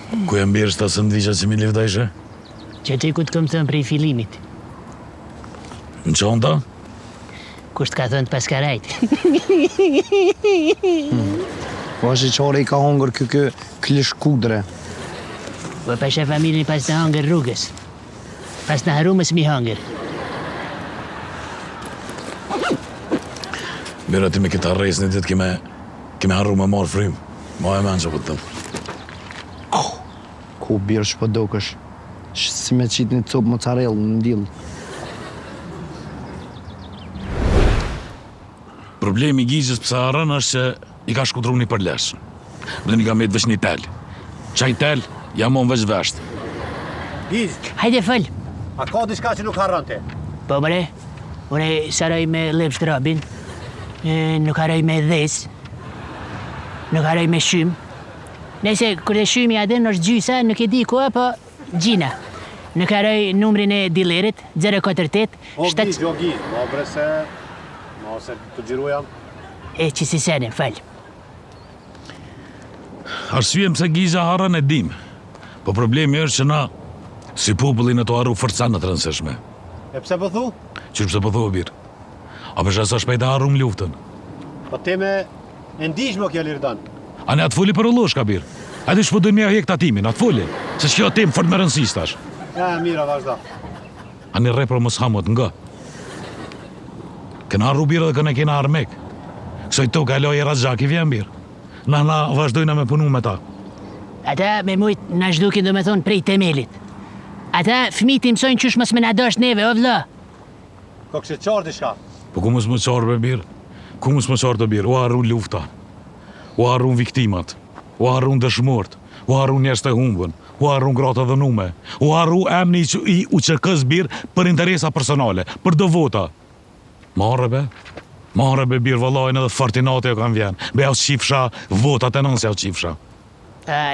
Ku e mbirë shta së ndvisha që mi livdajshe? Që ti ku të këmë thënë prej filimit. Në qonta? Kusht ka thënë të paskarajt. Po është qore i ka hongër kë klish kudre. Po pashe familjen pas të hangër rrugës. Pas në harumës mi hangër. Mira ti me këta rejs një ditë kime harru me marë frim. Ma e menë që po të tëmë. Ku birë shpo dokësh. Si me qitë një copë mozzarella në ndilë. Problemi i Gigjës pësa arën është që i ka shkutru një për lesh. Dhe një ka me të vesh një tel. Qaj tel, jam on veç vesht. Gjizë, Hajde fëll. a ka diçka që nuk harron ti? Po bre, une saroj me lepsht rabin. Nuk haroj me dhes. Nuk haroj me shymë. Nëse kërë shymi adin është gjysa, nuk e di koha, po gjina. Nuk haroj numrin e dilerit, 048. O Gjizë, ma bre se... Ma se të gjiru jam. E që si senin, fal. Arsye pse Gigja harën e dim. Po problemi është që na, si popullin e to harru forca në të rëndësishme. E pse po thu? Qysh pse po thua birë? A përshë sa shpejt e harru në luftën? Po teme e ndihmë kjo Lirdan. A ne atë foli për ullosh ka birë? A di shpo dojnë me hek tatimin, atë foli? Se shkjo tim fort me rëndësis tash. Ja, mira, vazhda. A një repro mos hamot nga. Këna harru birë dhe këne kena armek. Kësoj to ka loj e razgjak i vjen birë. Na vazhdojna me punu me ta. Ata me mujt na zhdukin do me thonë prej temelit. Ata fëmijët i mësojnë qysh mos me na dosh neve, o vlla. Ko kështë qarë diçka. Po ku mos më qarë be birë? Ku mos më qarë të birë? U harru lufta. U harru viktimat. U harru dëshmort. U harru njerëz të humbën. U harru grata dhënume. U harru emni i UÇK-s birë për interesa personale, për do vota. Marre be birë vëllajnë edhe Fortinati jo kanë vjen. Be au qifsha, votat e nënës jau qifsha.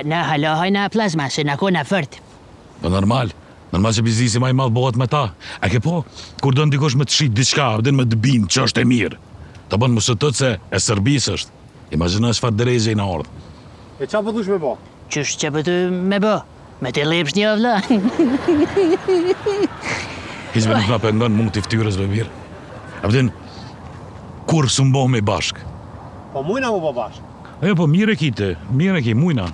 Na halahojna plazma, se na kona fort. Po normal që biznisi ma i madh bëhet me ta. A ke po, kur do ndikosh me të shit diçka, din me të bind që është e mirë. Ta bën mësë tëtë se e Serbis është. Imagina çfarë drejgje i në ardhë. E qa pëtush me bo? Qysh që pëtu me bë? Me të lepsh një, o vlla. Hizme nuk na pengon mund t'i ftyrës be birë. A pëtin, kur së mbohme bashk? Po mujna mu bo bashk. Ajo po mire kite, mujna.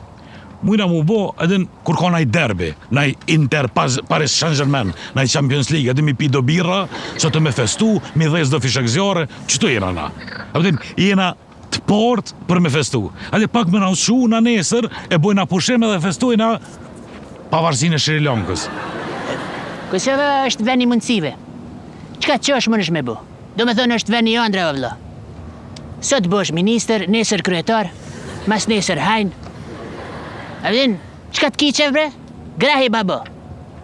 Mujna mu bo edhe kur ka naj derbi, naj Inter Paris Saint-Germain, naj Champions League, edhe mi pi do birra, që të me festu, mi dhes do fishek zjare, qëto jena na? A pëtin, jena të port për me festu. Edhe pak me na ushu na nesër, e bojna pushim edhe festujna pavarësinë e Sri Lankës. Kosova është veni mundësive. Qka që është më nësh me bu? Do me thonë është veni andra, o vlla. Sot bosh minister, nesër kryetar, mas nesër hajn. A vjen, qka të kiqev bre? Grahi babo.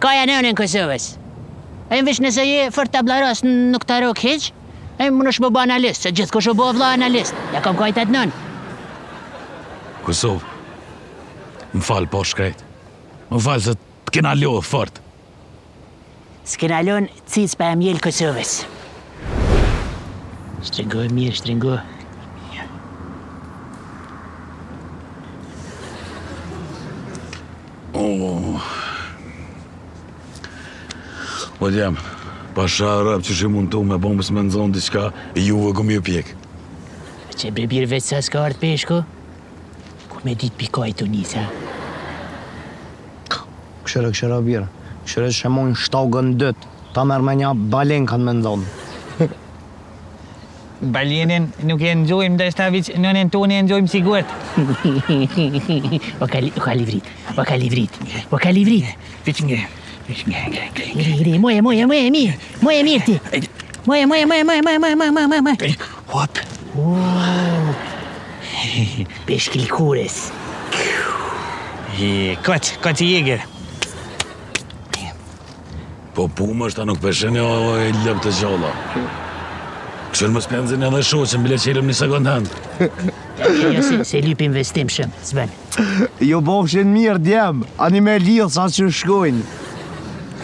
Kaja nënë në Kosovës. E më vish nëse je fort tablaros nuk të rok heq, e më nësh më bo analist, se gjithë kush u bo vlla analist. Ja kam kajtat nënë. Kosovë, më falë po shkrejt. Më falë se të kena lodhë fort. S'kena lon cic pa e mjel Kosovës. Shtrëngoj mirë, shtrëngoj. Po t'jam, pasha rap që shi mund tu me bombës me nëzonë diqka, juve këmë ju pjek. Që bre birë veç sa s'ka ardë peshko? Ku me ditë pikaj të njësa? Këshire birë. Këshire që mojnë shtogën dëtë. Ta merë me një balen kanë me ndonë. Balenin nuk e nëgjojmë, dhe shtavic nënën tonë e nëgjojmë sigurt. O ka livrit. Viç nge. Gri, moje mirë ti. Moje. Hop. Peshk likures. Koç i jeger. Po puma është ta nuk peshen e lëp të gjalla. Këshër më spenzin edhe shoqën, bile qelëm një second hand. Jo, se lyp investim shumë, s'bën. Jo bofshin mirë djemë, ani me lidhë sa që shkojnë.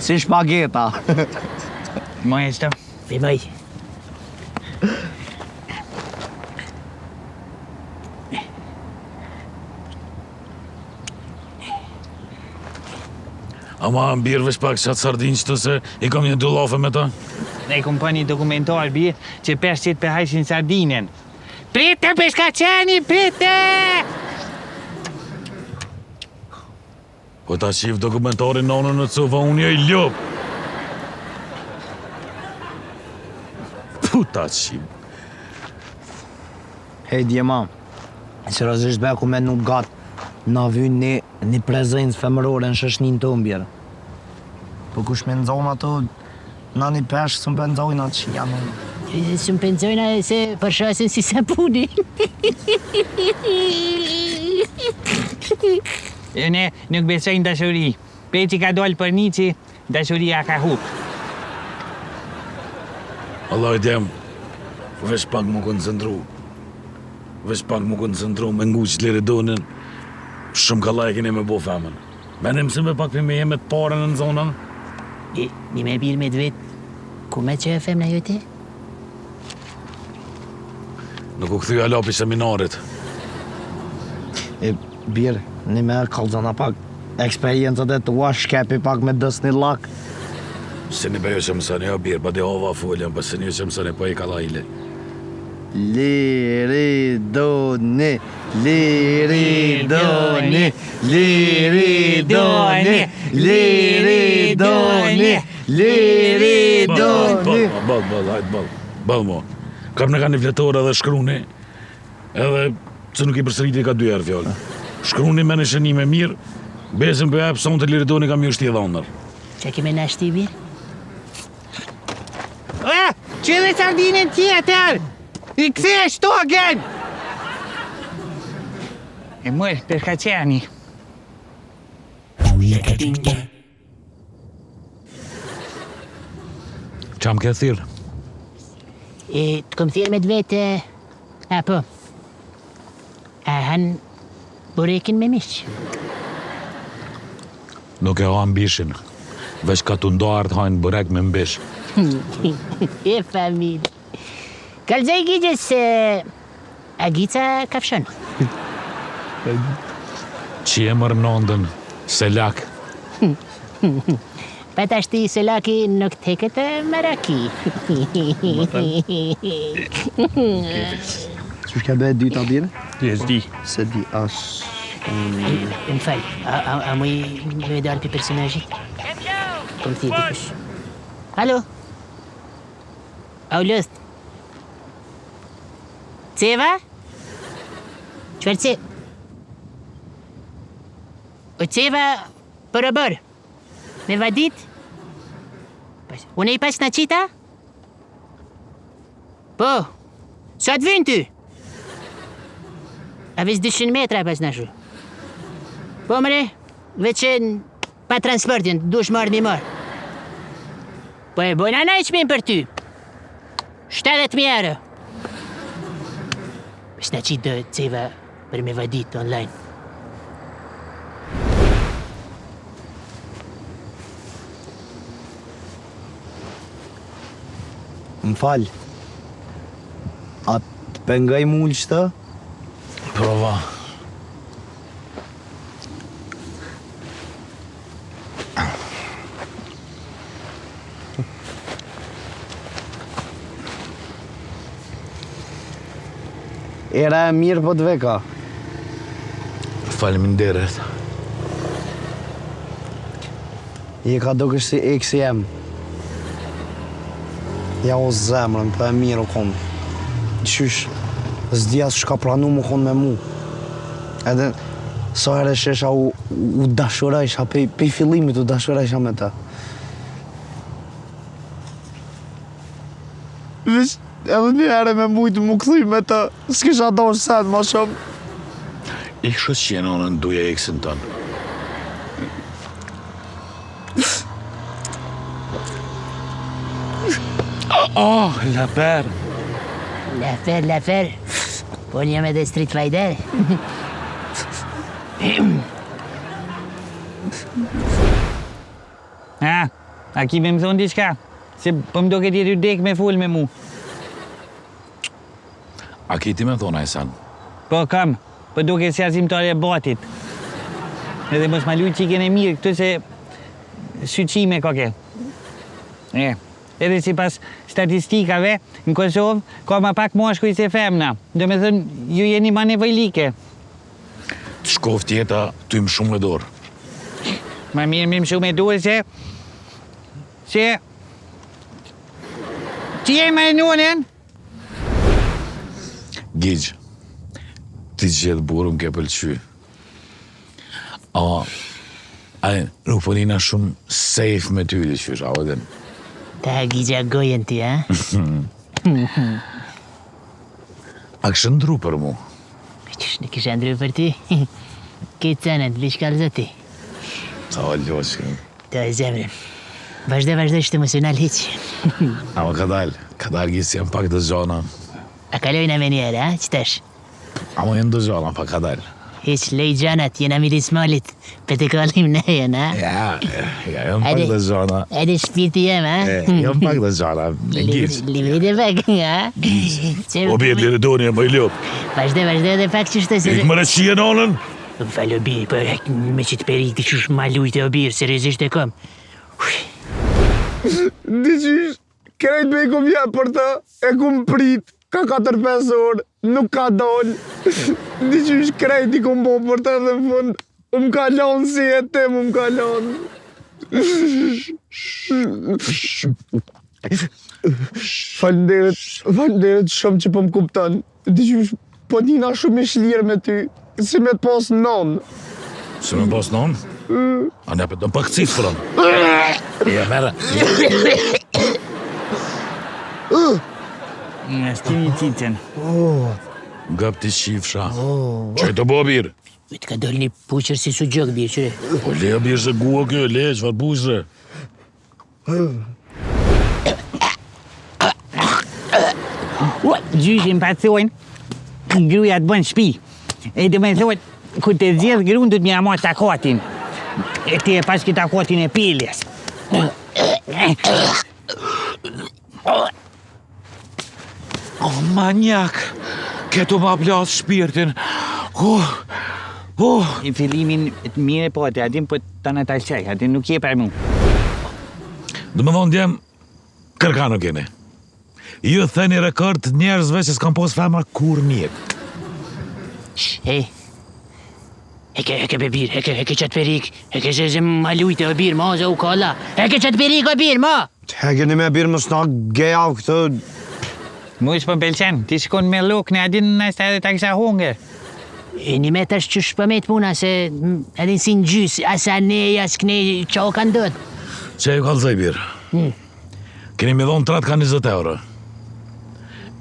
Si shpageta. Moje qëto. Bimaj. Ama mbirë veç pak qatë sardinë qëtë se i kam një 2 lafe me ta. Ne kom pa një dokumentar bie që peshqit për hajshin sardinen. Prite, peshkaqeni, prite! Po ta qif dokumentarin nonën në cufa unë i ljop. Puta qim. Hej, djema, seriozisht beku me nuk gatë, na vynë një prezencë femërore në shëshnin të mbjerë. Po kush me nëzohën ato, na një peshë së më pëndzojnë atë që janë. Së më pëndzojna se përshasin si sapuni. Ne nuk besojnë dashuri. Peci ka dollë për një që dashuria ka hupë. Allah i djem, veç pak më koncentru. Veç pak më koncentru me nguq të liridonën. Shumë ka lajkin e me bo femën. Menim se me pak për me jeme të parën në zonën. Një me birë me dvet, ku me që e femna jote? Nuk u këthyja lapi seminarit. E birë, një me kalzana pak eksperiencët e tua, shkepi pak me dës një lak. Se një bejo që mësën e birë, pa di hova foljen, pa se një që mësën e pa i ka lajle. Liridoni, liridoni, liridoni, liridoni, liridoni. Bal, hajtë bal. Bal mo. Kam në ka një fletore edhe shkruni, edhe që nuk i përsëriti ka 2 herë fjallë. Shkruni me në shënime mirë, besim për e sonë të liridoni ka mirë shti dhonër. Që keme në shti birë? Që dhe sardinin tjetër! I këthe shtoken! E mërë, peshkaqeni. Qam ke thirë? Të kom thirë me dvete... po. Han burekin me mish. Nuk e ham bishin. Veç ka të ndartë hajnë burek me mbish. E familë. Kalzaj gjigjes se... A gica kafshon. Që e mërë nëndën, se lak. Pa ta shti se laki nuk teket e maraki. Që shka bëhe dyta bire? PSD. Se di as... Më falë, a mu i me dalë për personajit? Kom thirë dikush. Halo? Au lëst? Ceva? Qëfar ce? O ceva për o bërë? Me vadit? Unë i pas në qita? Po, sa të vynë ty? A vis 200 metra pas në shu. Po mëre, veqen pa transportin, dush marrë mi marrë. Po e bojna na i qmin për ty. 70.000 euro. Pës në qitë do ceva për me vadit online. Më falë. A të pengaj mullë qëta? Prova. Era e mirë po të veka. Faleminderit. Je ka do kështë si eksi jem. Ja o zemrën, për e mirë o konë. Qysh, s'dia s'ka pranu më konë me mu. Edhe, sa herë shesha u dashurajsha, pej fillimit u dashurajsha me ta. Vish, edhe një herë me mujtë më këthuj me ta, s'kisha dosh sen ma shumë. I kështë që jenë në duja eksin tënë. Oh, lafer. Lafer. Po një me dhe Street Fighter. A ki me më thonë diçka? Se po më do këtë i dek me full me mu. A ki ti me thonë, Ajsan? Po kam, po do këtë si asimtare e batit. Edhe mos ma lujtë që i kene mirë, këtë se shqyqime koke. Edhe si pas statistikave, në Kosovë, ka ma pak moshkuj se femna. Do me thënë, ju jeni ma nevojlike. Të shkoft jeta, ty më shumë e dorë. Ma mirë më shumë e duhe se... Që jemi e nunen? Gjigj, ti gjithë burëm ke pëlqy. Nuk përnina shumë safe me ty dhe qysh, a odin. Ta gjigja gojen ti, ha? A kështë ndru për mu? Qysh në kisha ndru për ti? Këtë cenët, lish kalzë ti. Sa o loshkën. Ta e zemrën. Vazhdo që të emocional hiq. Ama ka dalë gjisë jam pak të zona. A kalojna me njerë, ha? Qëtash? Ama jenë të zona, pa ka dalë. Hiq lej gjanat, jena miris malit. Pe të kallim në jen, ha? Ja, jam pak të zona. Edhe shpirti jem, ha? Jam pak të zona, në gjisë. Livrit e pak, ha? O bjerë, lirë doni e më i lopë. Vazhdo dhe pak që shtë se... Ik më rëqie nonën? Falë o birë, për me që të perik të qush ma lujtë o birë, seriozisht e kom. Diqysh, krejt me i kum jep për të, e kum prit, ka 4-5 orë, nuk ka dollë. Diqysh, krejt i kum bo për të dhe në fund, më ka lanë si e tem, më ka lanë. Falënderit shumë që po më kuptan. Diqysh, po dina shumë i shlirë me ty, si me të pas nonë. Se me pas nonë? A ne për të pak cifë përën. Ja, mere. Nga stimi qitën. Gap t'i shifsha. Qaj të bo, birë? Të ka dollë një puqër si su gjokë, birë, qëre. Po le, birë, se gua kjo, le, qëfar puqëre. Gjyshin pa thojnë, gruja të bën shpi. E dhe me thojnë, kur të zjedh grun, du të mja mos takatin. E ti e pas ki takatin e piles. O, manjak, keto ma plas shpirtin. I fillimin të mire po atë, atin për të në talqaj, atin nuk je për mu. Dhe më thonë djem, kërka nuk keni. Ju theni rekord njerëzve që s'kam pos femra kur mjetë. Hej, heke be birë, heke qatë perik, heke se ma lujtë o birë, ma, zë u kalla. Heke qatë perik o birë, ma! Hekeni me birë më s'na geja u këtë. Mu ishë për mbelqen, ti shkon me luk në adin në së edhe ta kisha hunger. E një me tash që shpëmet puna se edhin si në gjysë, asa ne, as këne, qa o kanë dëtë. Që e ju kalëzaj birë. Keni me dhonë 30 ka 20 euro.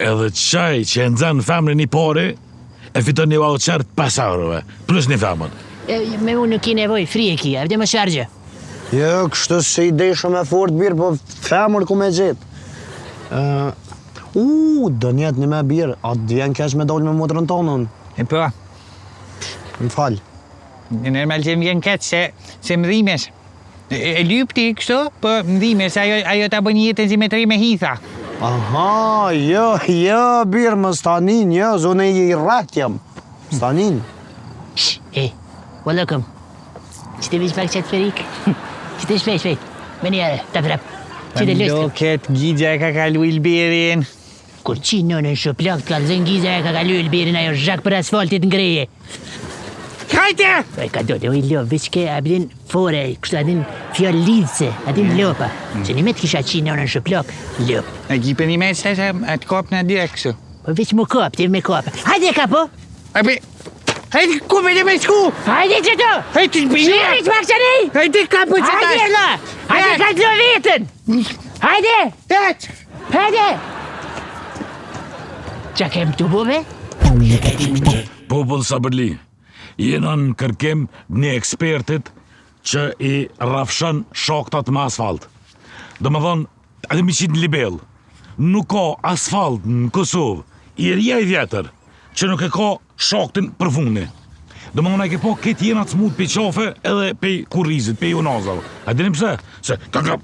Edhe qaj që e nëzën femrë një pari, e fiton një voucher 5 eurove, plus një femën. Me unë nuk ki nevoj, fri e ki, avde më shargje. Jo, kështë se ide shumë e fort birë, po femër ku me gjithë. Do njetë një me birë, atë vjen kesh me dollë me motrën tonën. E po, Më falë. në normal që më vjen keq se më dhimesh. E lypti kështu, po më dhimesh, ajo ta bën jetën si me tri me hitha. Aha, jo, birë më stanin, jo, zone i rat jam. Stanin. Walla këm, që të vish pak qatë perik? Që të shpejt, me njere, ta prap. Që të lështë. Ket Gjigja e ka kalu Ilberin. Kur qi nënën shëplak, të kalëzën Gjigja e ka kalu Ilberin, ajo zhak për asfaltit ngreje. Hajte! E ka do, oj lop, veç ke abdin fore, kështu adin fjall lidhse, adin lopa. Që një me të kisha qi nënën shëplak, lop. E gjipe një me që atë kop në direkt kështu. Po veç mu kap, ti me kap. Hajde kapo! Hajde, ku me dhe me shku! Hajde që to! Hajde, të shpinja! Shirë që pak që nej! Hajde, kapo që tash! Hajde, la! Hajde, ka të lo vetën! Hajde! Hajde! Hajde! Qa kem të bove? Popull Sabërli, jena në kërkim një ekspertit që i rafshën shoktat me asfalt. Dhe më thonë, edhe mi qitë në libel, nuk ka asfalt në Kosovë, i rja i vjetër, që nuk e ka shoktin për fundi. Dhe më thonë, e ke po këtë jena të smut për qafe edhe për kurizit, për jonazave. A dinim pse? Se kap.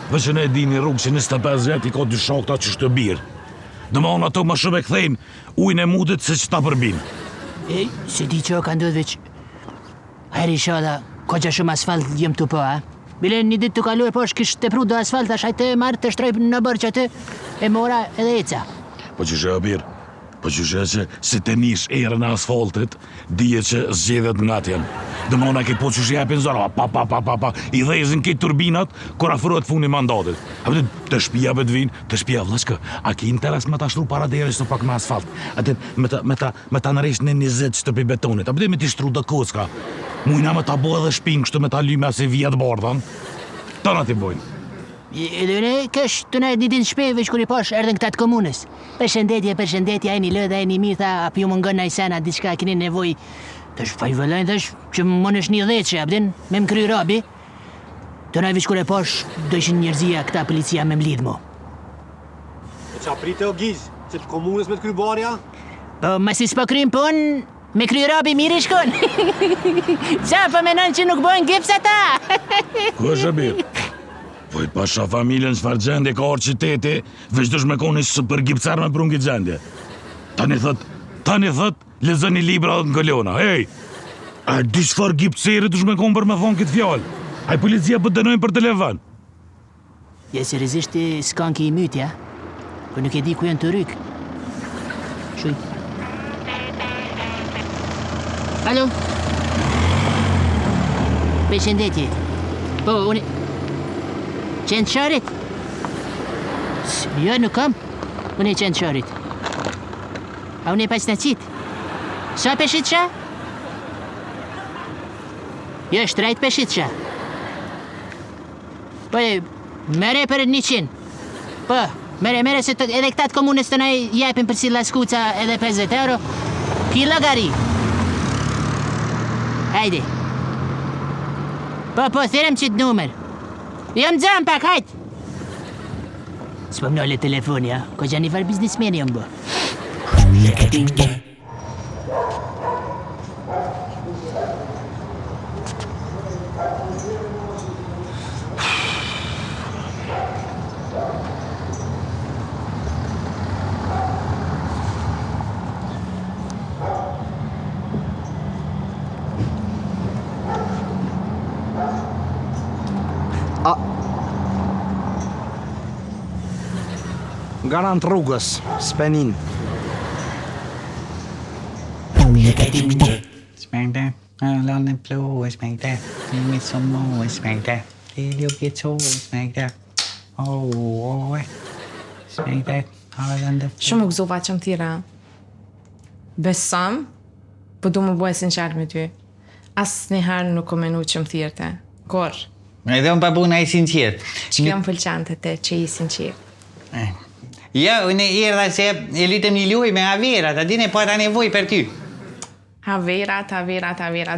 Dhe që ne e di një rrugë që 25 vjet i ka 2 shokta që shtë birë. Dhe më thonë ato më shumë e kthejnë ujnë e mudit se që ta përbin. Se di që ka ndodhë veç. Hajri shala, Ko që shumë asfalt jem të po, a? Bile një ditë të kaluar poshtë kishë të pru do asfalt, ashaj të marrë të shtrojpë në bërë që të e mora edhe eca. Po që shë Abir, po që shë që si të nish erën e asfaltit, dije që zgjedhet nga tjen. Dëmona ke po që shë jepin zara, pa, i dhezin këtë turbinat, kur afrohet funi mandatit. A pëtë të shpia për të vinë, të shpia vlashkë, a ki interes me ta shtru para deri së pak me asfalt, a të me ta nëresh në 20 shtëpi betonit, a pëtë me ti shtru dhe kocka. Mujna me ta bo edhe shping kështu me ta lyme si vjetë bardhan, të na ti bojnë. Edhe ne kësh të ne një ditë shpejve që kur i pash erdhen këta të komunës. Përshëndetje, a e një lëdhe, a e një mirë, tha, api ju më ngën na i sena, diçka keni nevoj. Tash pa i vëllajnë thash që më nësh një dheqë, abdin, me më kry rabi. Të ne vish kur e pash, do ishin njerëzia këta policia me mlidh mo. E qa prite o giz, që të komunës me të krybarja? Po, ma si s'po krym pun, me kry rabi mirë i shkon. Qa, po menon që nuk bojnë gips ata? Ku është Abir? Po i pasha familjen çfarë gjendje ka orë qyteti, veç dush me koni super gipcar me prun këtë gjendje. Tani thët, lexoni libra dhe në kolona. Hej, a di çfarë gipceri dush me konë për me thonë këtë fjallë? A i policia për dënojnë për telefon? Ja, seriozisht s'kanki i mytja, po nuk e di ku janë të ryk. Shuj. Alo? Përshëndetje. Po, unë... Qenë qarit? Jo, nuk kam. Unë e qenë qarit. A unë e pas në qitë? Sa peshit qa? Jo, shtrajt peshit qa. Po, mere për 100. Po, mere se edhe këtat komunës të nëj jepin për si laskuca edhe 50 euro. Ki logari. Hajde. Po, thirem qitë numer. Jam dzam pak, hajt! S'po më nëlle telefoni, ja? Ko që një farë biznismeni jam bo. Garant rrugës, s'penin. Smängde, lanen blå, smängde, inget som må, smängde, liljoget så, smängde, smängde, halande. Shumë u gëzova që më thira. Besam, po du më bëhe sinqer me ty. Asë njëherë nuk o menu që më thirte. Kor. Edhe unë pa buna i sinqert. Që kam pëlqante te që i sinqer. Ja, unë e erdha se e lytëm një luj me Averat, a dine po ata nevoj për ty. Haverat.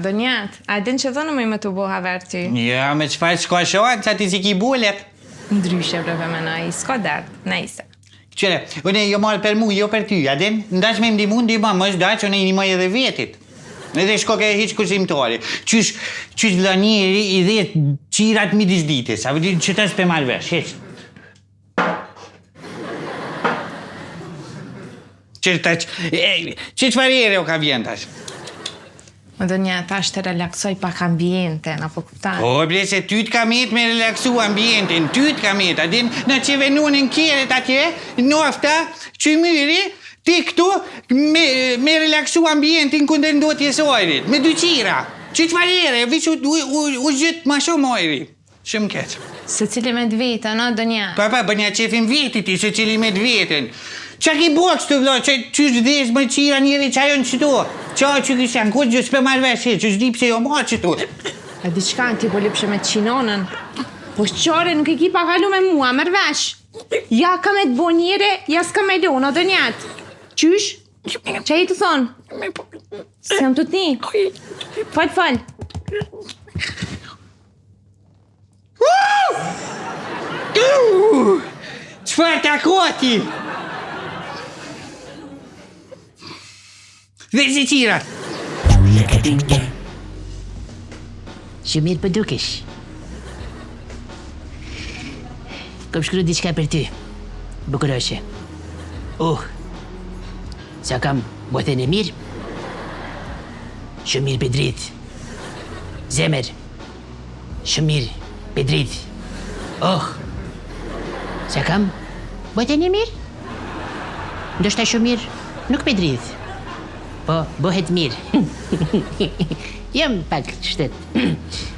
Do njatë, a din që dhënë me të bo haver ty? Ja, me qëfar s'ka shohat, sa ti si ki bullet. Ndryshe breve me na i, s'ka dert, nejse. Qëre, unë jo marrë për mu, jo për ty, a din? Ndash me ndimu, më është daqë, unë i nimoj edhe vetit. Edhe shko ke hiq kushimtari. Qysh vla njeri i dhe qirat midis ditës, a vëdi që të s'pe marrë vesh, heq. Që qëfarire o ka vjen tash? Më do një tash të relaksoj pak ambienten, apo kuptar? O, ble, se ty t'ka met me relaksu ambientin, ty t'ka met, adin, në që venunin kjeret atje, nofta, që myri, ti këtu, me relaksu ambientin këndër ndotjes ojrit, me dy qira. Që qëfarire, vish u gjithë ma shumë ojri. Shumë keq. Se cili me dvete, no, do një? Pa, bërnja qefin vetit ti, se cili me dveten. Qa ki boks të vlo, që vdesh më qira njeri që ajo në qëto? Qa që këshan, kur gjë s'pe marrë vesh, që s'di pse jo marrë qëto? A diçka në ti po lipshe me qinonën? Po shqore nuk e ki pa kalu me mua, mërë vesh. Ja ka me të bo njere, ja s'ka me lo, në dë njetë. Qysh? Që i të thonë? Se jam të t'ni? Fal. Qëfar të akoti? Dhe si qira? Shumë mirë për dukesh. Kom shkru diçka për ty, bukuroshe. Sa kam botën e mirë? Shumë mirë për dritë. Zemër, Shumë mirë, Pedrit. Oh, se kam? Bëjt e një mirë? Ndoshta shumë mirë, nuk Pedrit. Po, bëhet mirë. Jam pak shtet.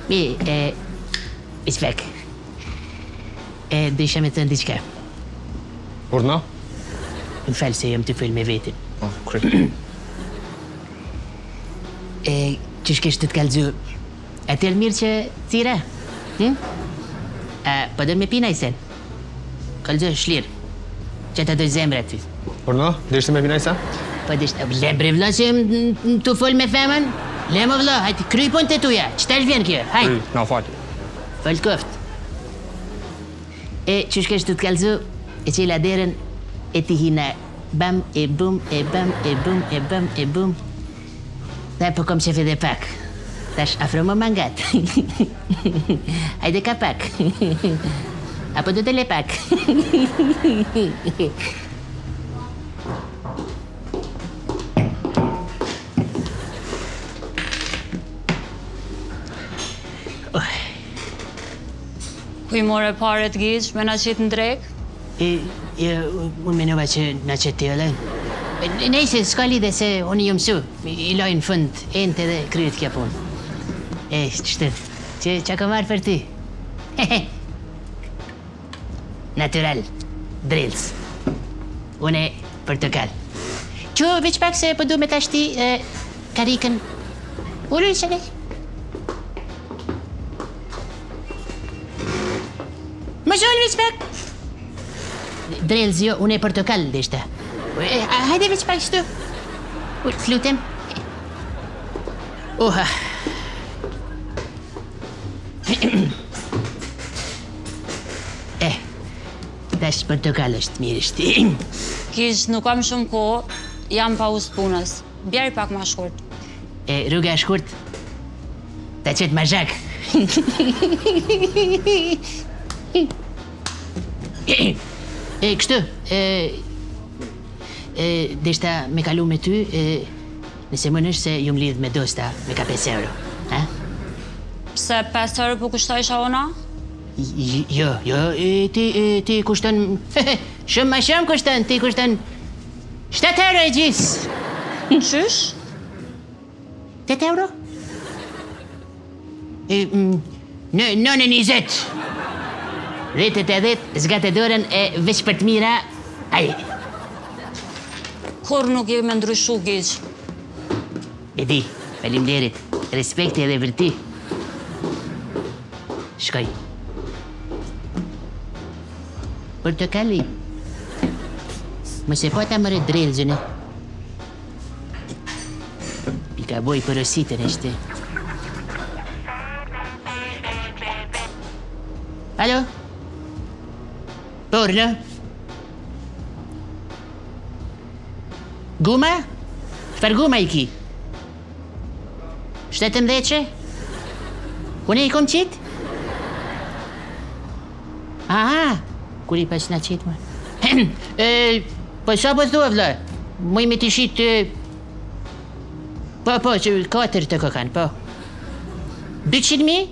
Mi, pak. Desha me të në diqka. Urna? Më falë se jam të fëll me vetin. Krej. Qësh kesh të të kalëzu? A tërë mirë që tira? Po do me pina i sen? Kalëzu shlirë. Që të doj zemre aty. Urna? Deshte me pinaj sa? Po dishtë, bre vla që të fëll me femën? Le më vla, hajtë kryj pun të tuja. Qëta është vjen kjo? Hajtë. Na fali. Fëll koft. Qësh kesh të të kalëzu? E që i laderën e ti hina bam, e bum, e bam, e bum, e bam, e bum. Dhe po kom qefi dhe pak. Tash afro më mangat. Hajde ka pak. Apo do të le pak. Ku i more paret gjizh me na qitë në drek? Unë menova që na qëtë të jolën. Nejse, s'ka lidhe se unë ju mësu. I lojnë fund, ente dhe kryet kja punë. Qështët, që ka marrë për ty? Natural, drills. Une portokal. Që veç pak se po du me tashti karikën. Ullë që ne? Më shullë veç pak. Drills jo, une portokal deshta. Hajde veç pak shtu. Flutem. Oha. Tash portokal është mirë është. Gjizh, nuk kam shumë kohë, jam pa usë punës. Bjeri pak ma shkurt. Rruga e shkurt. Ta qëtë ma zhak. Kështu, deshta me kalu me ty, nëse më nëshë se ju më lidh me dosta me ka 5 euro. Pse 5 euro po kushtoj shona? Jo, ti kushton, shumë ma shumë kushton, ti kushton 7 euro e gjis. Qysh? 8 euro? Nënë 20. 10 zgatë dorën e veç për të mira, aje. Kur nuk jemi ndryshu, gjizh. E di, faleminderit, respekti edhe për ti. Shkoj. Portokalli, mos e po ta mëre drelzën e. Pika boj porositën e shte. Alo? Porno? Guma? Çfarë guma i ki? 17? Unë i kom qitë? Aha, kur i pas na qitë më. Po sa po thua vla? Muj me t'i shit... Po, që 4 të kokan, po. 200.000?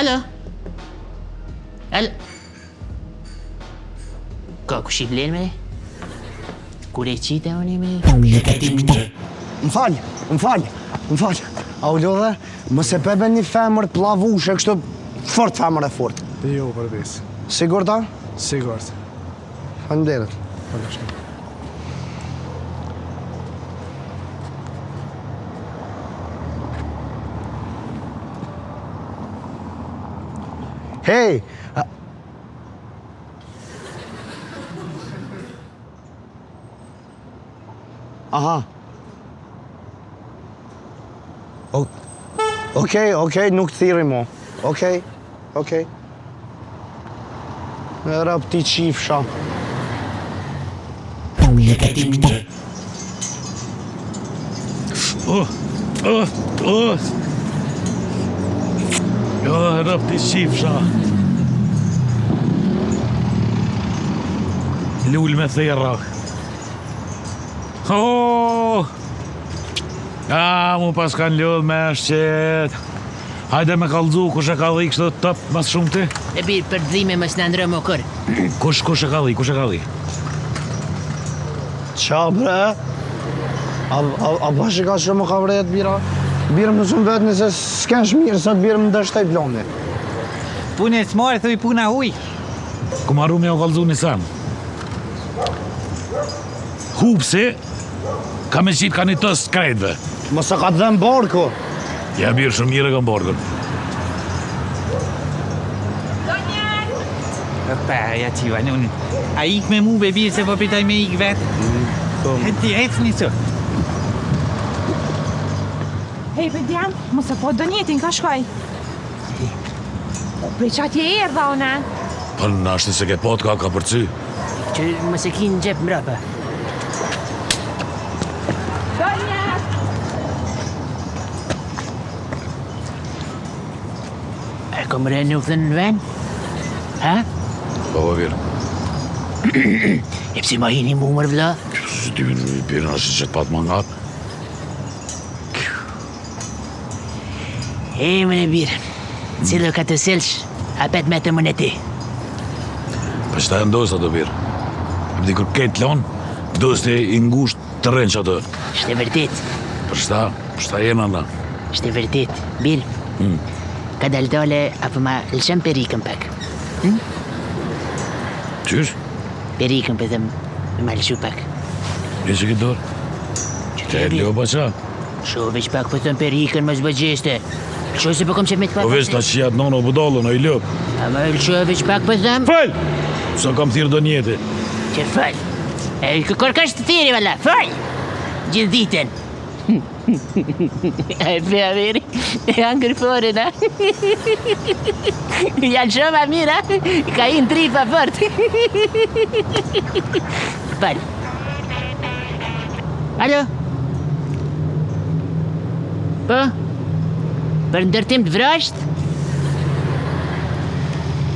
Alo? Ka kush i blen me? Kur e qita unë i me? Më falje. A u lodhe, mëse pebe një femër të lavushe, kështu fort femër e fort. Jo, përbis. Sigur ta? Sigurt. Faleminderit. Hej! Aha. Okej, nuk thiri mo. Okej. Në rap ti qifsha. Rap ti qifsha. Lull me thera. Mu pas kanë lull me shqet. Hajde me kallëzu, kush e ka dhi kështë top mas shumë ti? E birë për dhime mës në ndrë më kër. Kush e ka dhi? Qa bre? A bashkë ka shumë ka vrejt bira? Birë më shumë vetë nëse s'ken shmirë, sot birë më dështaj blonde. Punë e smarë, thuj puna huj. Ku marru me o kallëzu një sam. Hupsi, ka me qitë ka një tës krejtve. Mëse ka të dhemë barko. Ja birë shumë mire kam barkën. Pa, ja qiva, nunë. A ik me mu, birë, se po pritaj me ik vetë. Ti ecë një së. Hej, për djam, mos e po do njetin, ka shkoj. Prej që atje e erdha, ona. Po në ashtë se ke pot ka përcy. Që mës e ki në gjep mrapa. E kom re nuk dhe në ven? Ha? Po birë. E pësi ma hini mu mër vla? Që ti birë ashtë që të patë mangat. E më në birë, cilë ka të selsh, apet me të më në ti. Për shta e ndosë ato birë. E për dikur ketë lonë, ndosë të i ngusht të rënë që ato. Shte vërtit, Për shta jena nda. shte vërtit. Birë, ka dal dole apo ma lëshëm perikën pak. Qysh? Perikën për dhe ma lëshu pak. Një që këtë dorë? Që e leo pa qa? Sho veç pak për thëm perikën më zbëgjeste. Sho se për kom që me të pak. Po veç ta që jatë nono budallën, o i lëp. A më lëshu veç pak për thëm? Fëll! Sa kam thirë do njeti. Që fëll. E kërë ka të thiri, valla, fëll! Gjithë ditën. E për veri, e angër fore, na? Janë shumë a mira, ka i në tripa fort. Fëll. Alo? Po? Për ndërtim të vrasht?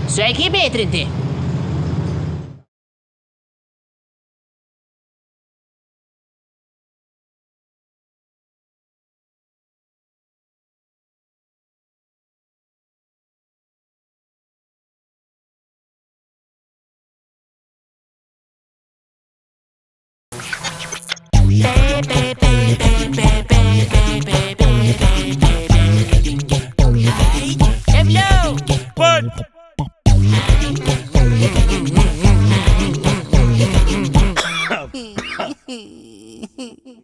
So e ki betrin ti?